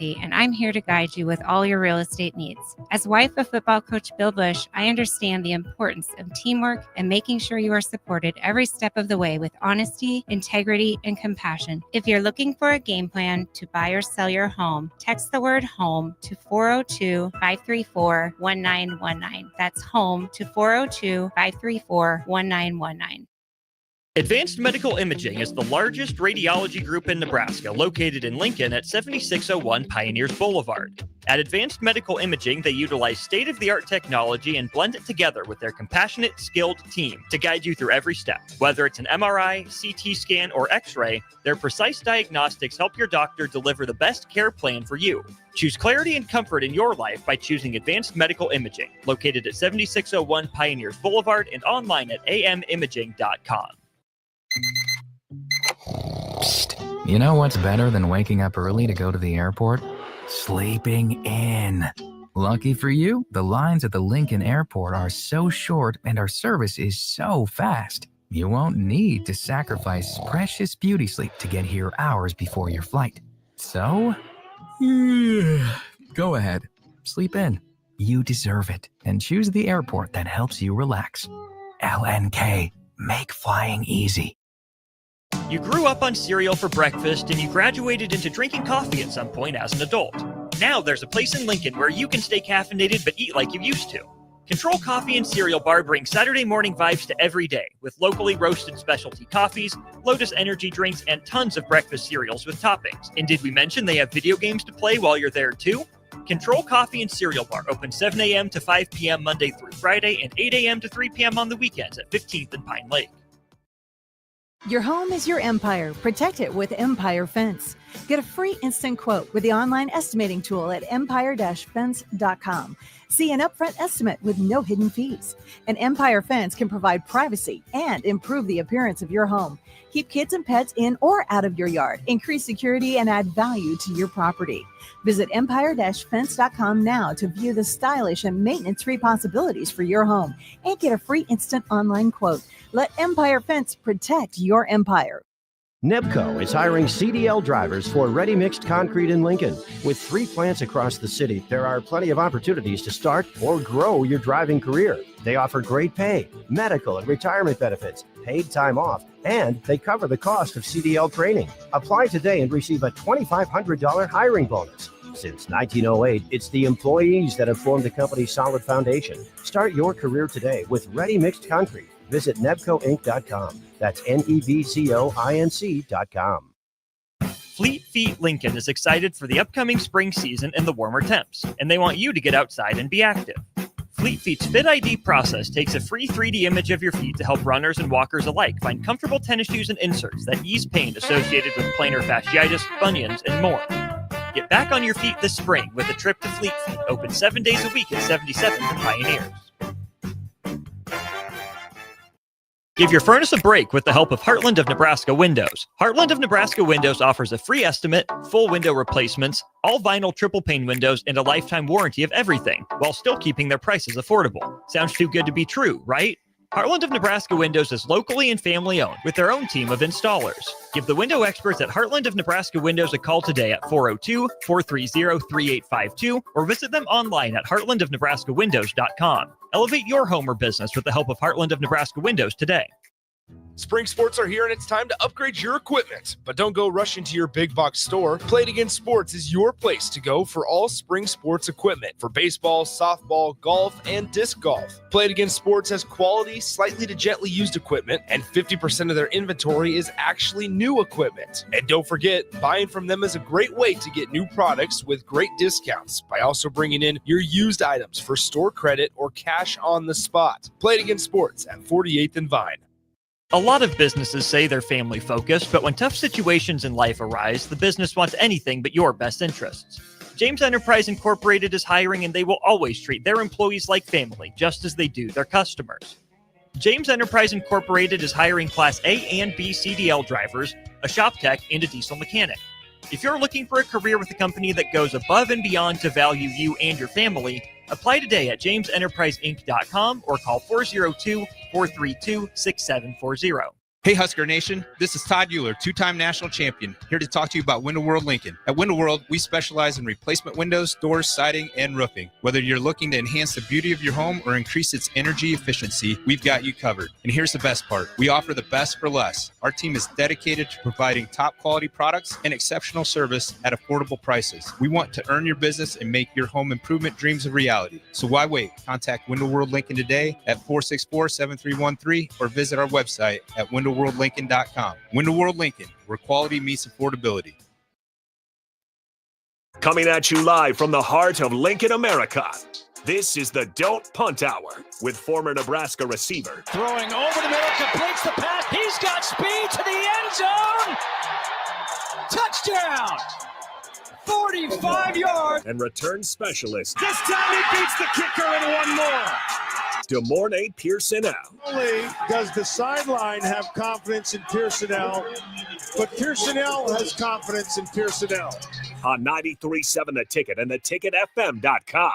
Realty, and I'm here to guide you with all your real estate needs. As wife of football coach Bill Bush, I understand the importance of teamwork and making sure you are supported every step of the way with honesty, integrity, and compassion. If you're looking for a game plan to buy or sell your home, text the word HOME to 402-534-1919. That's HOME to 402-534-1919. Advanced Medical Imaging is the largest radiology group in Nebraska, located in Lincoln at 7601 Pioneers Boulevard. At Advanced Medical Imaging, they utilize state-of-the-art technology and blend it together with their compassionate, skilled team to guide you through every step. Whether it's an MRI, CT scan, or X-ray, their precise diagnostics help your doctor deliver the best care plan for you. Choose clarity and comfort in your life by choosing Advanced Medical Imaging, located at 7601 Pioneers Boulevard and online at amimaging.com. Psst. You know what's better than waking up early to go to the airport? Sleeping in. Lucky for you, the lines at the Lincoln Airport are so short and our service is so fast. You won't need to sacrifice precious beauty sleep to get here hours before your flight. So, go ahead. Sleep in. You deserve it. And choose the airport that helps you relax. LNK. Make flying easy. You grew up on cereal for breakfast and you graduated into drinking coffee at some point as an adult. Now there's a place in Lincoln where you can stay caffeinated but eat like you used to. Control Coffee and Cereal Bar brings Saturday morning vibes to every day with locally roasted specialty coffees, Lotus energy drinks, and tons of breakfast cereals with toppings. And did we mention they have video games to play while you're there too? Control Coffee and Cereal Bar open 7 a.m. to 5 p.m. Monday through Friday and 8 a.m. to 3 p.m. on the weekends at 15th and Pine Lake. Your home is your empire. Protect it with Empire Fence. Get a free instant quote with the online estimating tool at empire-fence.com. See an upfront estimate with no hidden fees. An Empire Fence can provide privacy and improve the appearance of your home. Keep kids and pets in or out of your yard. Increase security and add value to your property. Visit empire-fence.com now to view the stylish and maintenance-free possibilities for your home and get a free instant online quote. Let Empire Fence protect your empire. Nebco is hiring CDL drivers for ready-mixed concrete in Lincoln. With 3 plants across the city, there are plenty of opportunities to start or grow your driving career. They offer great pay, medical and retirement benefits, paid time off, and they cover the cost of CDL training. Apply today and receive a $2,500 hiring bonus. Since 1908, it's the employees that have formed the company's solid foundation. Start your career today with ready-mixed concrete. Visit nebcoinc.com. That's nebcoinc.com. Fleet Feet Lincoln is excited for the upcoming spring season and the warmer temps, and they want you to get outside and be active. Fleet Feet's Fit ID process takes a free 3D image of your feet to help runners and walkers alike find comfortable tennis shoes and inserts that ease pain associated with plantar fasciitis, bunions, and more. Get back on your feet this spring with a trip to Fleet Feet, open 7 days a week at 77th and Pioneers. Give your furnace a break with the help of Heartland of Nebraska Windows. Heartland of Nebraska Windows offers a free estimate, full window replacements, all vinyl triple pane windows, and a lifetime warranty of everything, while still keeping their prices affordable. Sounds too good to be true, right? Heartland of Nebraska Windows is locally and family owned with their own team of installers. Give the window experts at Heartland of Nebraska Windows a call today at 402-430-3852 or visit them online at heartlandofnebraskawindows.com. Elevate your home or business with the help of Heartland of Nebraska Windows today. Spring sports are here and it's time to upgrade your equipment. But don't go rushing to your big box store. Play It Again Sports is your place to go for all spring sports equipment for baseball, softball, golf, and disc golf. Play It Again Sports has quality, slightly to gently used equipment, and 50% of their inventory is actually new equipment. And don't forget, buying from them is a great way to get new products with great discounts by also bringing in your used items for store credit or cash on the spot. Play It Again Sports at 48th and Vine. A lot of businesses say they're family focused, but when tough situations in life arise, the business wants anything but your best interests. James Enterprise Incorporated is hiring, and they will always treat their employees like family, just as they do their customers. James Enterprise Incorporated is hiring Class A and B CDL drivers, a shop tech, and a diesel mechanic. If you're looking for a career with a company that goes above and beyond to value you and your family, apply today at jamesenterpriseinc.com or call 402-432-6740. Hey Husker Nation, this is Todd Euler, two-time national champion, here to talk to you about Window World Lincoln. At Window World, we specialize in replacement windows, doors, siding, and roofing. Whether you're looking to enhance the beauty of your home or increase its energy efficiency, we've got you covered. And here's the best part. We offer the best for less. Our team is dedicated to providing top quality products and exceptional service at affordable prices. We want to earn your business and make your home improvement dreams a reality. So why wait? Contact Window World Lincoln today at 464-7313 or visit our website at windowworldlincoln.com. Window World Lincoln, where quality meets affordability. Coming at you live from the heart of Lincoln, America. This is the Don't Punt Hour with former Nebraska receiver. Throwing over the middle, completes the pass. He's got speed to the end zone. Touchdown. 45 yards. And return specialist. This time he beats the kicker and one more. DeMornay Pierson-El. Not only does the sideline have confidence in Pierson-El, but Pierson-El has confidence in Pierson-El. On 93.7 The Ticket and theticketfm.com.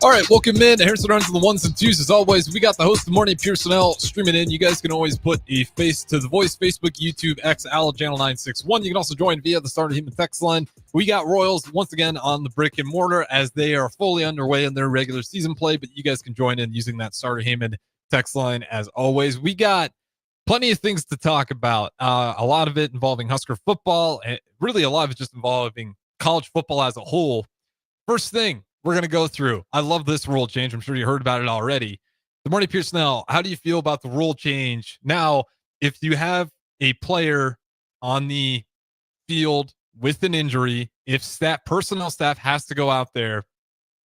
All right, welcome in. Here's the runs on the ones and twos. As always, we got the host of the morning, Pierson-El, streaming in. You guys can always put a face to the voice, Facebook, YouTube, X, Allo, Channel 961. You can also join via the Starter Human text line. We got Royals once again on the brick and mortar as they are fully underway in their regular season play, but you guys can join in using that Starter Human text line as always. We got plenty of things to talk about. A lot of it involving Husker football, and really a lot of it just involving college football as a whole. First thing we're going to go through. I love this rule change. I'm sure you heard about it already. The morning, Pierson-El, how do you feel about the rule change? Now, if you have a player on the field with an injury, if personnel staff has to go out there,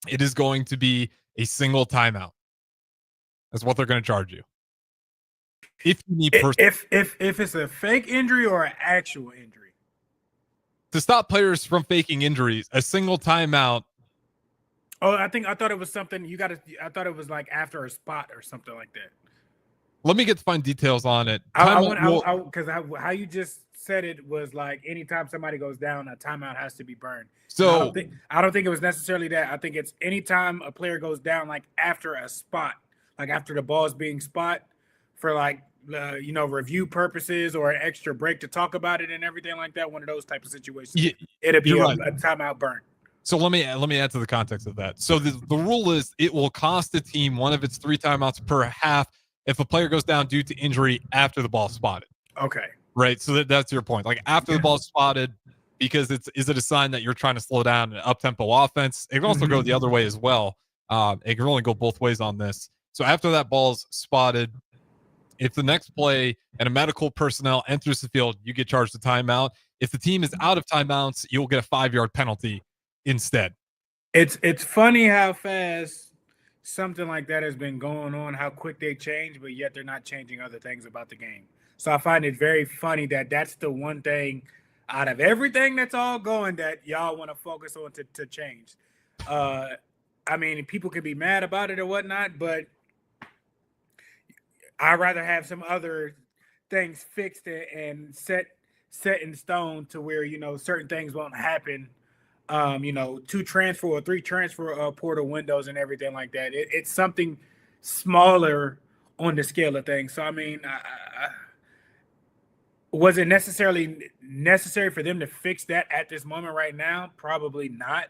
it is going to be a single timeout. That's what they're going to charge you. If you need if it's a fake injury or an actual injury. To stop players from faking injuries, a single timeout. Oh, I thought it was something I thought it was like after a spot or something like that. Let me get the fine details on it. Because how you just said it was like anytime somebody goes down, a timeout has to be burned. So I don't think it was necessarily that. I think it's anytime a player goes down, like after a spot, like after the ball is being spot for like review purposes or an extra break to talk about it and everything like that. One of those type of situations, it'll be a timeout burn. So let me add to the context of that. So the rule is it will cost the team one of its 3 timeouts per half if a player goes down due to injury after the ball spotted. Okay. Right. So that's your point. Like after the ball spotted, because is it a sign that you're trying to slow down an up-tempo offense? It can also go the other way as well. It can only go both ways on this. So after that ball's spotted, if the next play and a medical personnel enters the field, you get charged a timeout. If the team is out of timeouts, you'll get a 5-yard penalty instead. It's funny how fast something like that has been going on, how quick they change, but yet they're not changing other things about the game. So I find it very funny that that's the one thing out of everything that's all going that y'all want to focus on to change. I mean, people can be mad about it or whatnot, but I'd rather have some other things fixed and set in stone to where, certain things won't happen. 2 transfer or 3 transfer portal windows and everything like that. It's something smaller on the scale of things. So, I mean, was it necessary for them to fix that at this moment right now? Probably not.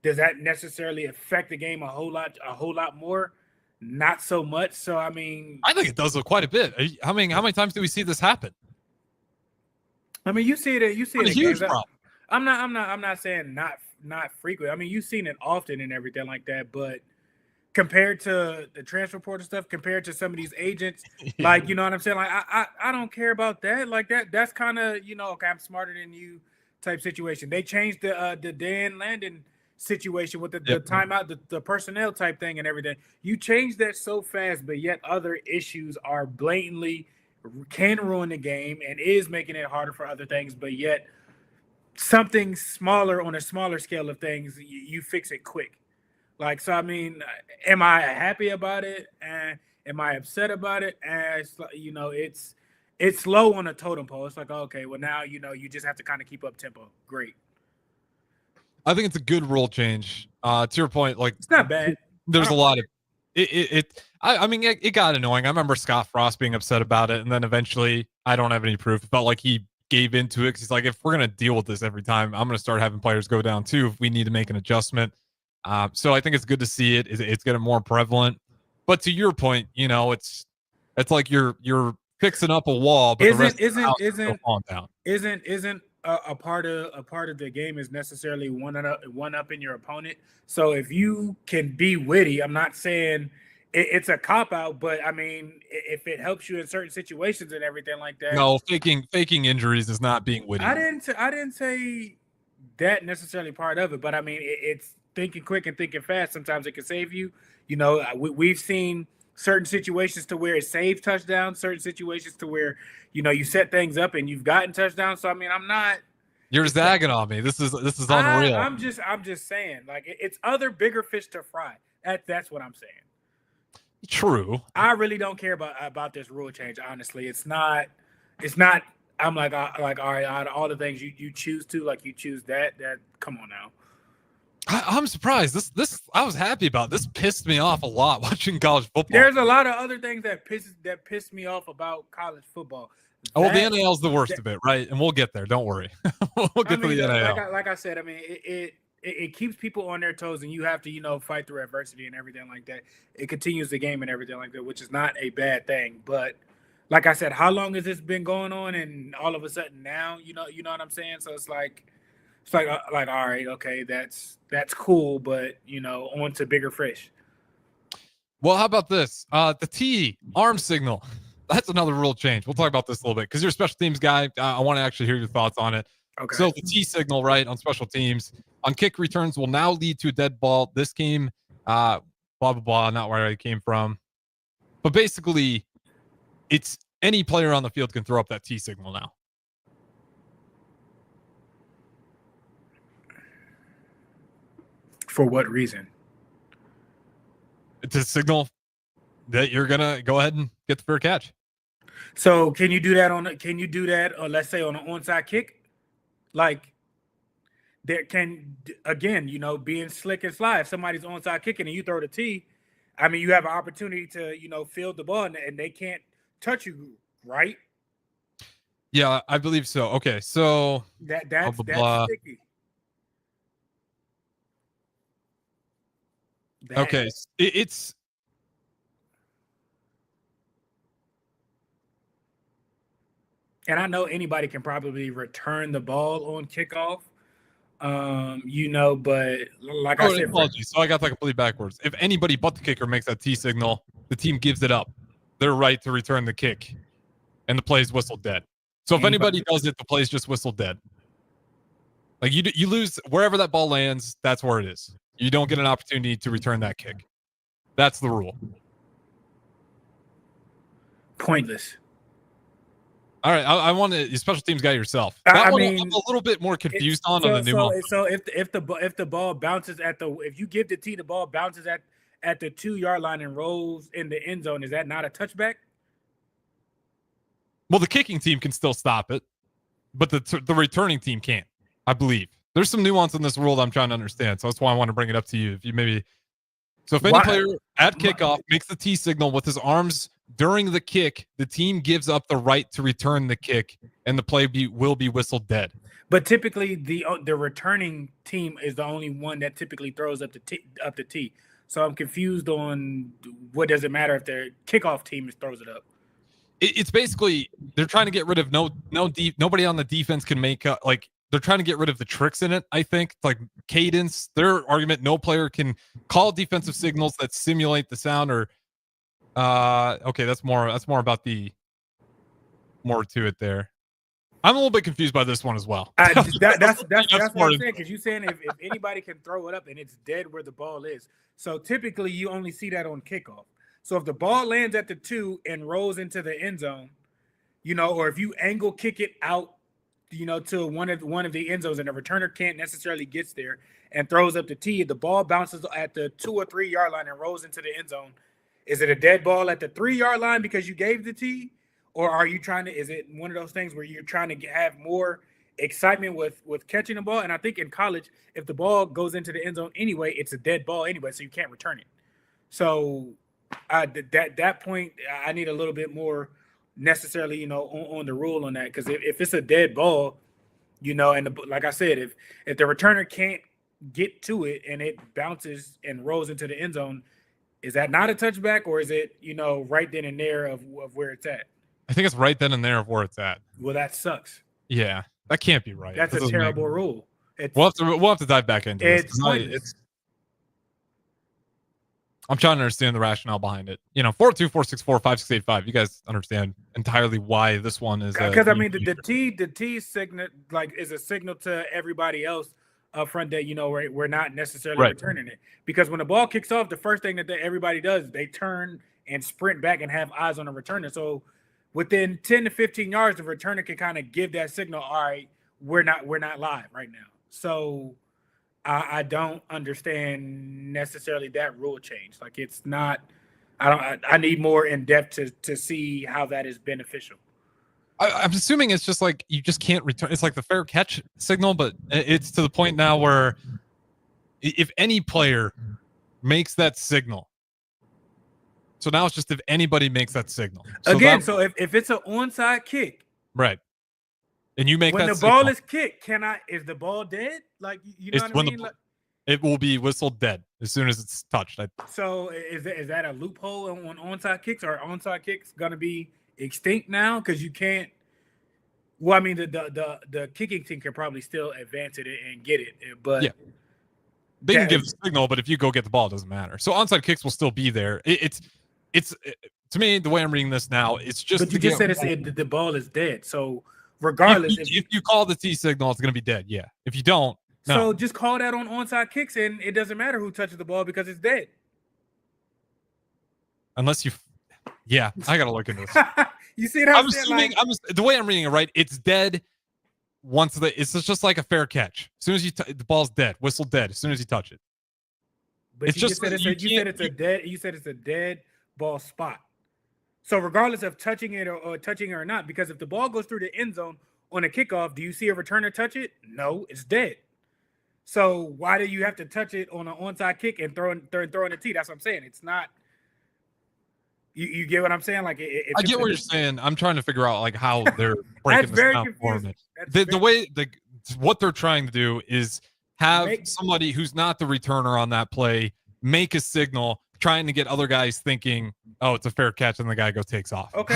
Does that necessarily affect the game a whole lot more? Not so much. So, I mean, I think it does quite a bit. How many times do we see this happen? I mean, you see it. It's a huge problem. I'm not saying not frequent. I mean, you've seen it often and everything like that, but compared to the transfer portal stuff, compared to some of these agents, like, you know what I'm saying? Like, I don't care about that. Like that's kind of, okay, I'm smarter than you type situation. They changed the Dan Landon situation with the timeout, the personnel type thing and everything. You changed that so fast, but yet other issues are blatantly can ruin the game and is making it harder for other things, but yet something smaller on a smaller scale of things, you fix it quick. Like, so, I mean, am I happy about it? Am I upset about it? It's low on a totem pole. It's like, okay, well, now, you just have to kind of keep up tempo. Great. I think it's a good rule change. To your point, like, it's not bad. there's a lot of I mean, it got annoying. I remember Scott Frost being upset about it, and then eventually, I don't have any proof. It felt like he gave into it because he's like, if we're gonna deal with this every time, I'm gonna start having players go down too if we need to make an adjustment. So I think it's good to see it. It's getting more prevalent. But to your point, it's like you're fixing up a wall, but the rest of the house is still falling down. Isn't a part of the game is necessarily one up in your opponent. So if you can be witty, I'm not saying it's a cop out, but I mean, if it helps you in certain situations and everything like that. No, faking injuries is not being witty. I didn't say that necessarily part of it, but I mean, it's thinking quick and thinking fast. Sometimes it can save you. We've seen certain situations to where it saved touchdowns, certain situations to where, you set things up and you've gotten touchdowns. So, I mean, I'm not. You're zagging on me. This is unreal. I'm just saying, like, it's other bigger fish to fry. That's what I'm saying. True. I really don't care about this rule change. Honestly, it's not. I'm like all right, out of all the things you choose to, like, you choose that. Come on now. I'm surprised. This I was happy about. This pissed me off a lot watching college football. There's a lot of other things that pissed me off about college football. The NIL is the worst of it, right? And we'll get there. Don't worry. We'll get to the NIL. Like I said, I mean, it keeps people on their toes, and you have to, fight through adversity and everything like that. It continues the game and everything like that, which is not a bad thing. But like I said, how long has this been going on? And all of a sudden now, you know what I'm saying? So it's like all right, okay, that's cool, but on to bigger fish. Well, how about this? The T arm signal. That's another rule change. We'll talk about this a little bit because you're a special temes guy. I want to actually hear your thoughts on it. Okay. So the T signal, right, on special teams on kick returns will now lead to a dead ball. This came, blah blah blah, not where it came from, but basically, it's any player on the field can throw up that T signal now. For what reason? To signal that you're gonna go ahead and get the fair catch. So can you do that let's say on an onside kick? Like, there can, again, being slick and sly. If somebody's onside kicking and you throw the T, I mean, you have an opportunity to, field the ball and they can't touch you, right? Yeah, I believe so. Okay, so that's sticky. Okay, it's and I know anybody can probably return the ball on kickoff, but like I said, apologies. So I got that completely backwards. If anybody but the kicker makes that T signal, the team gives it up. They're right to return the kick, and the play is whistled dead. So if anybody does it, the play is just whistled dead. Like you lose wherever that ball lands. That's where it is. You don't get an opportunity to return that kick. That's the rule. Pointless. All right, I want to special teams guy yourself. I'm a little bit more confused on the nuance. So if the ball bounces if you give the T, the ball bounces at the 2-yard line and rolls in the end zone, is that not a touchback? Well, the kicking team can still stop it, but the returning team can't. I believe there's some nuance in this rule that I'm trying to understand, so that's why I want to bring it up to you. If you maybe, so if any player at kickoff makes the T signal with his arms during the kick, the team gives up the right to return the kick, and the play will be whistled dead. But typically, the returning team is the only one that typically throws up the T. So I'm confused on what does it matter if the kickoff team throws it up. It's basically they're trying to get rid of nobody on the defense can make they're trying to get rid of the tricks in it. I think like cadence. Their argument: no player can call defensive signals that simulate the sound or. Okay, that's more about the more to it there. I'm a little bit confused by this one as well. That's what I'm saying, because you're saying if anybody can throw it up and it's dead where the ball is. So typically you only see that on kickoff. So if the ball lands at the 2 and rolls into the end zone, or if you angle kick it out, to one of the end zones and the returner can't necessarily gets there and throws up the T, the ball bounces at the 2 or 3 yard line and rolls into the end zone. Is it a dead ball at the 3 yard line because you gave the T? Or are you is it one of those things where you're trying to have more excitement with catching the ball? And I think in college, if the ball goes into the end zone anyway, it's a dead ball anyway, so you can't return it. So that point, I need a little bit more necessarily, on the rule on that, because if it's a dead ball, and like I said, if the returner can't get to it and it bounces and rolls into the end zone, is that not a touchback, or is it, right then and there of where it's at? I think it's right then and there of where it's at. Well, that sucks. Yeah, that can't be right. That's a terrible rule. We'll have to dive back into this. I'm trying to understand the rationale behind it. 424645685. You guys understand entirely why this one is. Because the T signal is a signal to everybody else up front that we're not necessarily returning it. Because when the ball kicks off, the first thing that everybody does, they turn and sprint back and have eyes on the returner. So within 10 to 15 yards, the returner can kind of give that signal. All right, we're not live right now. So I don't understand necessarily that rule change. It's not. I need more in depth to see how that is beneficial. I'm assuming it's just you just can't return. It's like the fair catch signal, but it's to the point now where if any player makes that signal, so now it's just if anybody makes that signal. So if it's an onside kick, right, and you make when that the signal, ball is kicked, is the ball dead? You know what I mean? It will be whistled dead as soon as it's touched. So is that a loophole on onside kicks? Are onside kicks gonna be extinct now because you can't? Well, I mean, the kicking team can probably still advance it and get it, but yeah, they can give the signal. But if you go get the ball, it doesn't matter. So onside kicks will still be there. It's to me, the way I'm reading this now, it's just. But you just said the ball is dead. So regardless, if you call the T signal, it's going to be dead. Yeah. If you don't, no. So just call that on onside kicks, and it doesn't matter who touches the ball because it's dead. Unless you, yeah, I got to look into this. You see what I'm saying? Assuming, the way I'm reading it, right? It's dead. It's just like a fair catch. As soon as the ball's dead, whistle dead. As soon as you touch it. But you said it's a dead ball spot. So regardless of touching it or touching it or not, because if the ball goes through the end zone on a kickoff, do you see a returner touch it? No, it's dead. So why do you have to touch it on an onside kick and throw in the tee? That's what I'm saying. It's not. You get what I'm saying? I get what you're saying. I'm trying to figure out how they're breaking this down for me. What they're trying to do is have somebody who's not the returner on that play make a signal, trying to get other guys thinking, "Oh, it's a fair catch," and the guy takes off. Okay,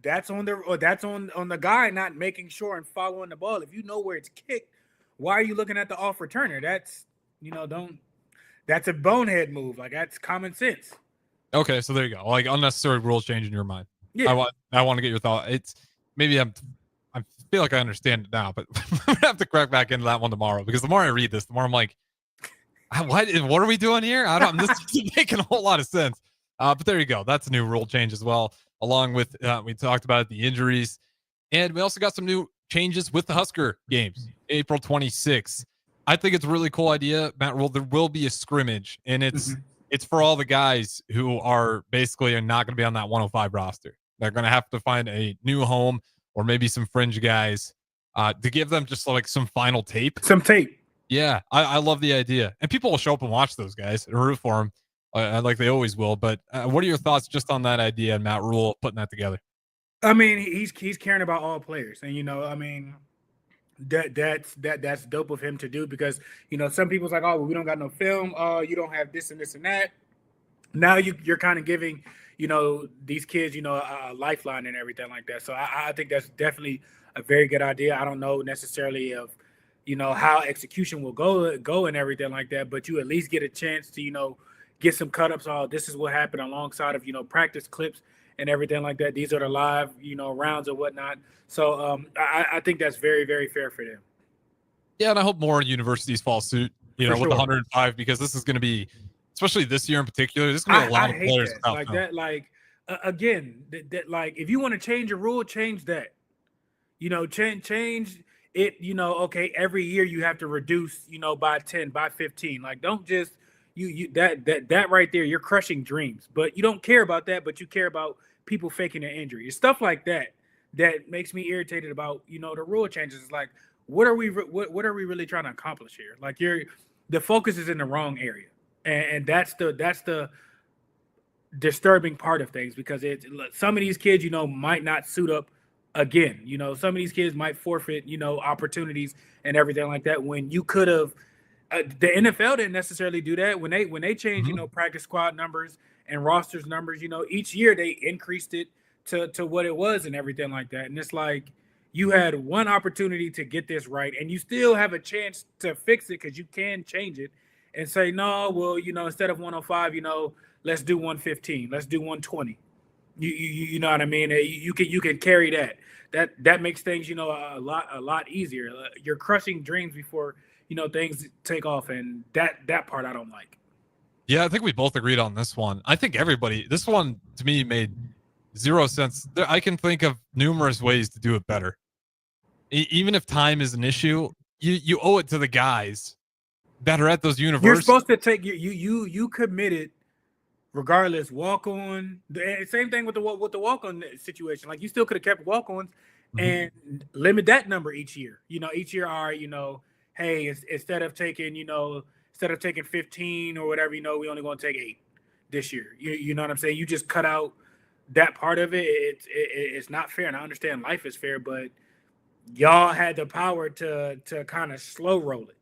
that's on the guy not making sure and following the ball. If you know where it's kicked, why are you looking at the off returner? That's that's a bonehead move. That's common sense. Okay, so there you go. Unnecessary rules change in your mind. Yeah, I want to get your thought. It's maybe I feel like I understand it now, but I'm gonna have to crack back into that one tomorrow because the more I read this, the more I'm like, what are we doing here? This isn't making a whole lot of sense. But there you go. That's a new rule change as well. Along with we talked about the injuries, and we also got some new changes with the Husker games, April 26th. I think it's a really cool idea, Matt Rule. There will be a scrimmage, and it's for all the guys who are basically not going to be on that 105 roster. They're going to have to find a new home or maybe some fringe guys to give them just some final tape. Some tape. Yeah, I love the idea. And people will show up and watch those guys and root for them like they always will. But what are your thoughts just on that idea and Matt Rule putting that together? I mean, he's caring about all players. And, that's dope of him to do because, some people's like, oh, well, we don't got no film. You don't have this and this and that. Now you're kind of giving, these kids, a lifeline and everything like that. So I think that's definitely a very good idea. I don't know necessarily of, how execution will go and everything like that, but you at least get a chance to, get some cut-ups. Oh, this is what happened alongside of, practice clips and everything like that. These are the live, rounds or whatnot. So I think that's very, very fair for them. Yeah, and I hope more universities follow suit, with the 105, because this is going to be, especially this year in particular, this is going to be a lot of players. Again, if you want to change a rule, change that. Change it, okay, every year you have to reduce, by 10, by 15. Don't just that right there, you're crushing dreams. But you don't care about that, but you care about people faking an injury. It's stuff like that makes me irritated about, the rule changes. It's what are we really trying to accomplish here? The focus is in the wrong area. and that's the disturbing part of things, because some of these kids, might not suit up again. Some of these kids might forfeit, opportunities and everything like that, when you could have. The NFL didn't necessarily do that when they changed, practice squad numbers and rosters numbers. Each year they increased it to what it was and everything like that. And it's like, you had one opportunity to get this right, and you still have a chance to fix it, because you can change it and say, no, well, instead of 105, let's do 115, let's do 120. You know what I mean? You can carry that. That makes things, a lot easier. You're crushing dreams before things take off, and that part I don't like. Yeah, I think we both agreed on this one. I think this one to me made zero sense. I can think of numerous ways to do it better. Even if time is an issue, you owe it to the guys that are at those universities. You're supposed to take you committed regardless. Walk on. Same thing with the walk on situation. Like, you still could have kept walk ons and limit that number each year. Each year, all right. Hey, instead of taking 15 or whatever, we only going to take 8 this year. You know what I'm saying? You just cut out that part of it. It's not fair, and I understand life is fair, but y'all had the power to kind of slow roll it,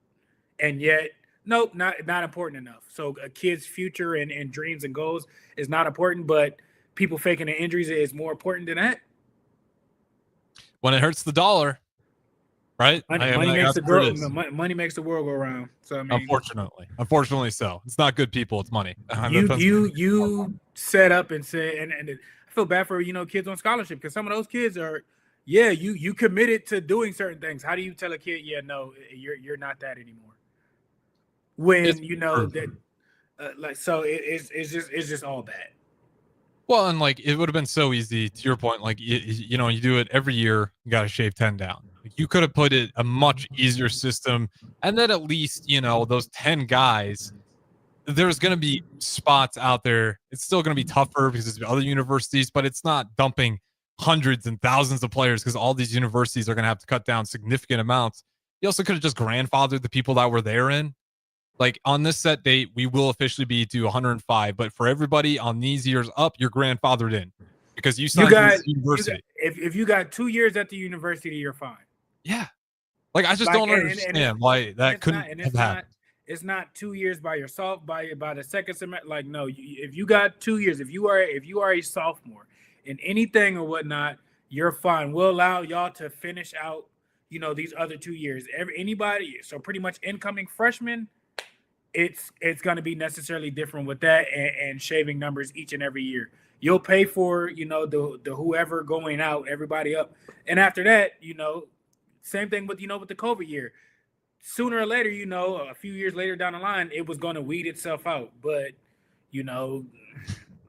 and yet nope, not important enough. So a kid's future and dreams and goals is not important, but people faking their injuries is more important than that. When it hurts the dollar, right? Money makes the world go round. So I mean, unfortunately, so it's not good people; it's money. You set up and said, and I feel bad for kids on scholarship, because some of those kids are, you committed to doing certain things. How do you tell a kid, no, you're not that anymore? When that, so it's just all bad. Well, and like, it would have been so easy, to your point, like, you do it every year, you got to shave 10 down. Like, you could have put it a much easier system, and then at least, those 10 guys, there's going to be spots out there. It's still going to be tougher because it's other universities, but it's not dumping hundreds and thousands of players, because all these universities are going to have to cut down significant amounts. You also could have just grandfathered the people that were there in. Like, on this set date, we will officially be to 105, but for everybody on these years up, you're grandfathered in because you signed with the university. If you got 2 years at the university, you're fine. Yeah. Like, I just don't understand why that couldn't have happened. It's not 2 years by yourself, by the second semester. Like, no, if you got 2 years, if you are a sophomore in anything or whatnot, you're fine. We'll allow y'all to finish out, these other 2 years. Anybody, so pretty much incoming freshmen, it's going to be necessarily different with that and shaving numbers each and every year. You'll pay for, the whoever going out, everybody up. And after that, same thing with, with the COVID year. Sooner or later, a few years later down the line, it was going to weed itself out. But,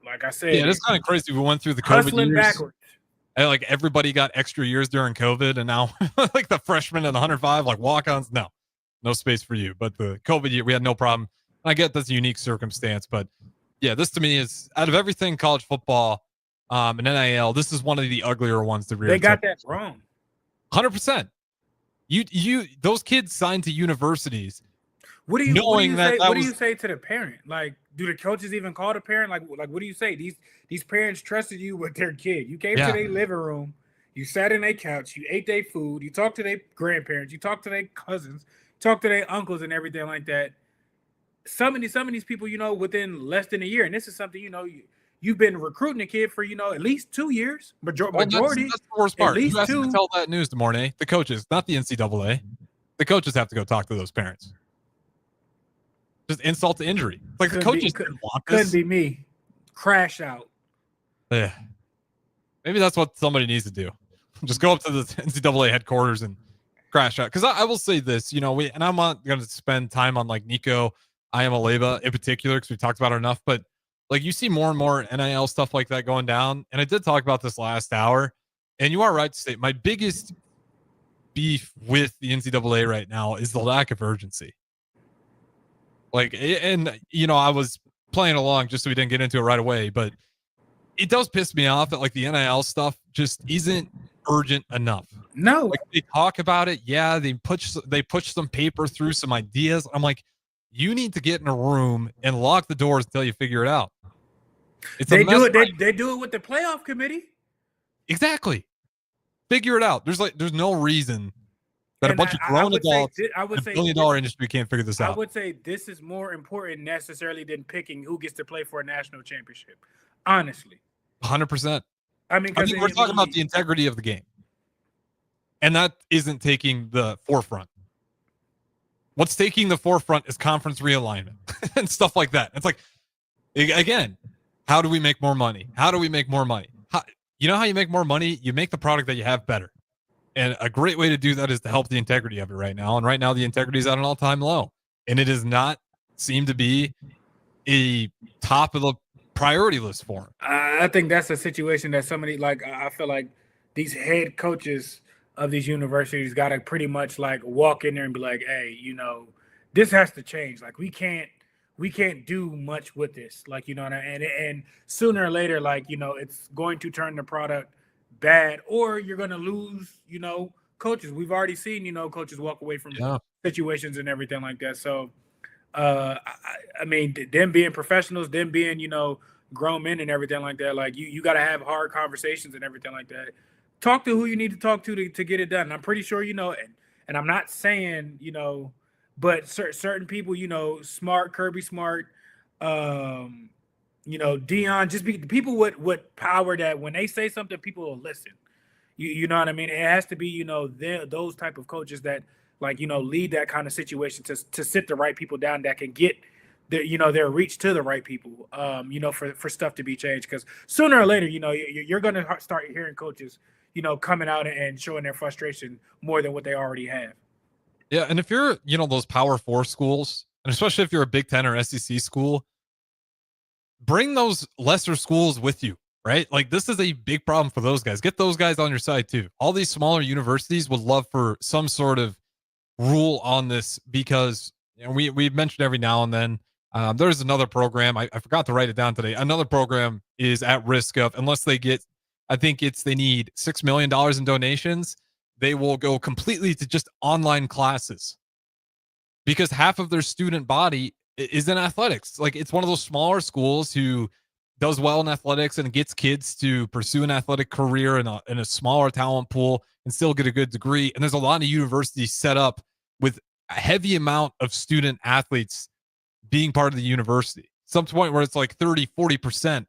like I said. Yeah, it's kind of crazy. We went through the COVID years. Backwards. And like, everybody got extra years during COVID, and now like the freshmen and the 105, like walk-ons, no space for you. But the COVID year, we had no problem. And I get that's a unique circumstance, but yeah, this to me is, out of everything college football and NIL, this is one of the uglier ones to rear. They got that wrong. 100%. Those kids signed to universities. What do you say to the parent? Like, do the coaches even call the parent? Like what do you say? These parents trusted you with their kid. You came to their living room, you sat in their couch, you ate their food, you talked to their grandparents, you talked to their cousins, talked to their uncles and everything like that. Some of these people, within less than a year, and this is something, you've been recruiting a kid for, at least 2 years. Majority. That's the worst part. You have to tell that news to Mornay, the coaches, not the NCAA. The coaches have to go talk to those parents. Just insult to injury. Like, the coaches didn't want this. Couldn't be me. Crash out. Yeah. Maybe that's what somebody needs to do. Just go up to the NCAA headquarters and crash out. Because I will say this, and I'm not going to spend time on like Nico Iamaleava in particular, because we talked about it enough, but like, you see more and more NIL stuff like that going down. And I did talk about this last hour, and you are right to say my biggest beef with the NCAA right now is the lack of urgency. Like, and I was playing along just so we didn't get into it right away, but it does piss me off that like the NIL stuff just isn't urgent enough. No, like, they talk about it. Yeah, they push some paper through some ideas. I'm like, you need to get in a room and lock the doors until you figure it out. They do it. They do it with the playoff committee. Exactly. Figure it out. There's no reason that a bunch of grown adults in a billion-dollar industry can't figure this out. I would say this is more important necessarily than picking who gets to play for a national championship. Honestly. 100%. I mean, we're talking about the integrity of the game. And that isn't taking the forefront. What's taking the forefront is conference realignment and stuff like that. It's like, again, how do we make more money? How do we make more money? You know how you make more money? You make the product that you have better. And a great way to do that is to help the integrity of it right now. And right now, the integrity is at an all-time low. And it does not seem to be a top of the priority list for him. I think that's a situation that somebody, like, I feel like these head coaches of these universities got to pretty much like walk in there and be like, hey, you know, this has to change. Like, we can't do much with this. Like, you know, and sooner or later, like, you know, it's going to turn the product bad, or you're going to lose, you know, coaches. We've already seen, you know, coaches walk away from situations and everything like that. So, I mean, them being professionals, them being, you know, grown men and everything like that, like you got to have hard conversations and everything like that. Talk to who you need to talk to get it done. And I'm pretty sure, you know, and I'm not saying, you know, but certain people, you know, Smart, Kirby Smart, you know, Dion, just be people with power that when they say something, people will listen. You know what I mean? It has to be, you know, those type of coaches that, like, you know, lead that kind of situation to sit the right people down that can get their reach to the right people, you know, for stuff to be changed. Because sooner or later, you know, you're going to start hearing coaches, you know, coming out and showing their frustration more than what they already have. Yeah, and if you're, you know, those Power 4 schools, and especially if you're a Big 10 or SEC school, bring those lesser schools with you, right? Like, this is a big problem for those guys. Get those guys on your side too. All these smaller universities would love for some sort of rule on this, because, you know, we've mentioned every now and then, there's another program, I forgot to write it down today. Another program is at risk of, unless they get, I think they need $6 million in donations, they will go completely to just online classes, because half of their student body is in athletics. Like, it's one of those smaller schools who does well in athletics and gets kids to pursue an athletic career in a smaller talent pool and still get a good degree. And there's a lot of universities set up with a heavy amount of student athletes being part of the university, some point where it's like 30-40%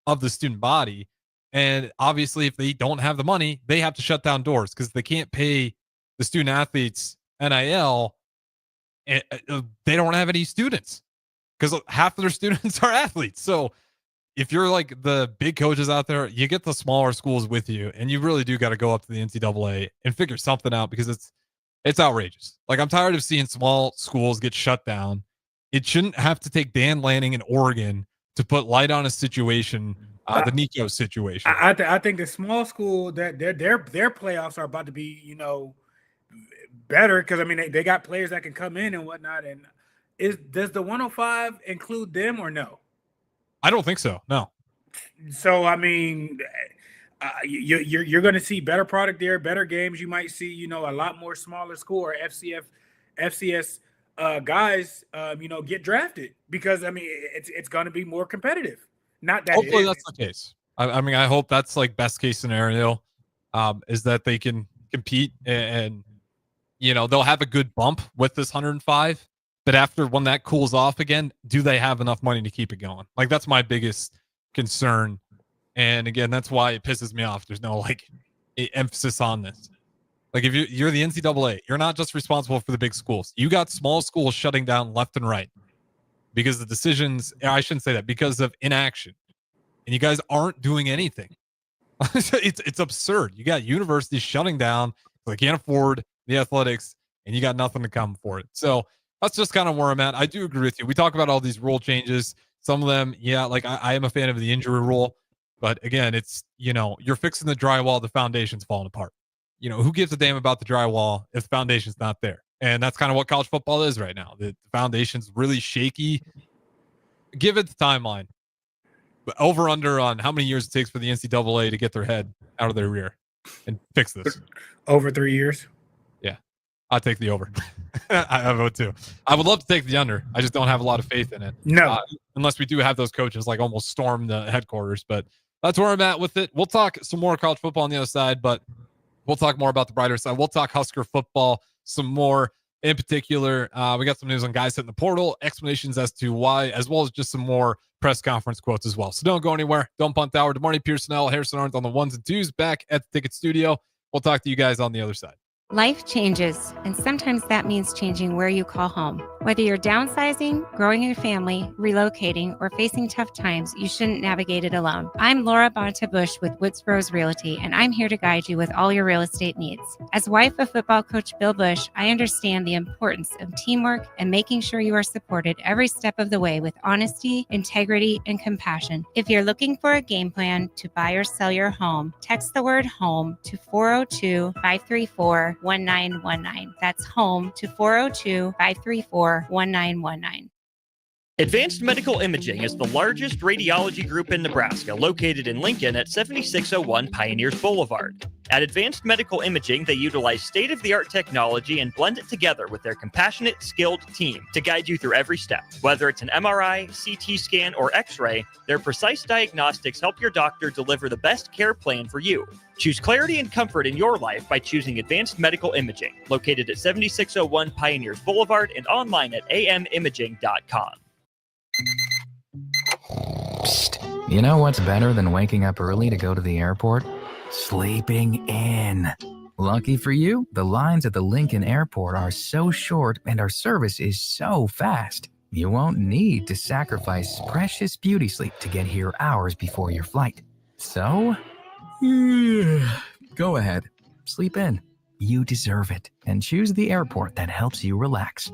of the student body. And obviously, if they don't have the money, they have to shut down doors because they can't pay the student athletes NIL. They don't have any students because half of their students are athletes. So if you're like the big coaches out there, you get the smaller schools with you, and you really do got to go up to the NCAA and figure something out, because it's outrageous. Like, I'm tired of seeing small schools get shut down. It shouldn't have to take Dan Lanning in Oregon to put light on a situation, the Nico situation. I think the small school, that their playoffs are about to be, you know, better, because I mean they got players that can come in and whatnot. And does the 105 include them or no? I don't think so. No. So I mean, you're going to see better product there, better games. You might see, you know, a lot more smaller school or FCS guys, you know, get drafted, because I mean it's going to be more competitive. Not that hopefully that's the case. I mean, I hope that's like best case scenario, is that they can compete and you know, they'll have a good bump with this 105. But after, when that cools off again, do they have enough money to keep it going? Like, that's my biggest concern. And again, that's why it pisses me off. There's no like emphasis on this. Like, if you're the NCAA, you're not just responsible for the big schools. You got small schools shutting down left and right because the decisions, I shouldn't say that, because of inaction. And you guys aren't doing anything. It's absurd. You got universities shutting down. They can't afford the athletics, and you got nothing to come for it. So that's just kind of where I'm at. I do agree with you. We talk about all these rule changes. Some of them, yeah, like I am a fan of the injury rule. But again, it's, you know, you're fixing the drywall, the foundation's falling apart. You know, who gives a damn about the drywall if the foundation's not there? And that's kind of what college football is right now. The foundation's really shaky. Give it the timeline. But over under on how many years it takes for the NCAA to get their head out of their rear and fix this. Over 3 years. Yeah. I'll take the over. I vote too. I would love to take the under. I just don't have a lot of faith in it. No. Unless we do have those coaches like almost storm the headquarters. But that's where I'm at with it. We'll talk some more college football on the other side, but we'll talk more about the brighter side. We'll talk Husker football some more. In particular, we got some news on guys hitting the portal, explanations as to why, as well as just some more press conference quotes as well. So don't go anywhere. Don't punt hour. Good morning, Pierson-El, Harrison Arns on the ones and twos back at the Ticket Studio. We'll talk to you guys on the other side. Life changes, and sometimes that means changing where you call home. Whether you're downsizing, growing your family, relocating, or facing tough times, you shouldn't navigate it alone. I'm Laura Bonta-Bush with Woods Rose Realty, and I'm here to guide you with all your real estate needs. As wife of football coach Bill Bush, I understand the importance of teamwork and making sure you are supported every step of the way with honesty, integrity, and compassion. If you're looking for a game plan to buy or sell your home, text the word HOME to 402-534-1919. That's HOME to 402-534-1919. Advanced Medical Imaging is the largest radiology group in Nebraska, located in Lincoln at 7601 Pioneers Boulevard. At Advanced Medical Imaging, they utilize state-of-the-art technology and blend it together with their compassionate, skilled team to guide you through every step. Whether it's an MRI, CT scan, or X-ray, their precise diagnostics help your doctor deliver the best care plan for you. Choose clarity and comfort in your life by choosing Advanced Medical Imaging, located at 7601 Pioneers Boulevard and online at amimaging.com. Psst. You know what's better than waking up early to go to the airport? Sleeping in. Lucky for you, the lines at the Lincoln Airport are so short and our service is so fast. You won't need to sacrifice precious beauty sleep to get here hours before your flight. So, go ahead, sleep in. You deserve it, and choose the airport that helps you relax.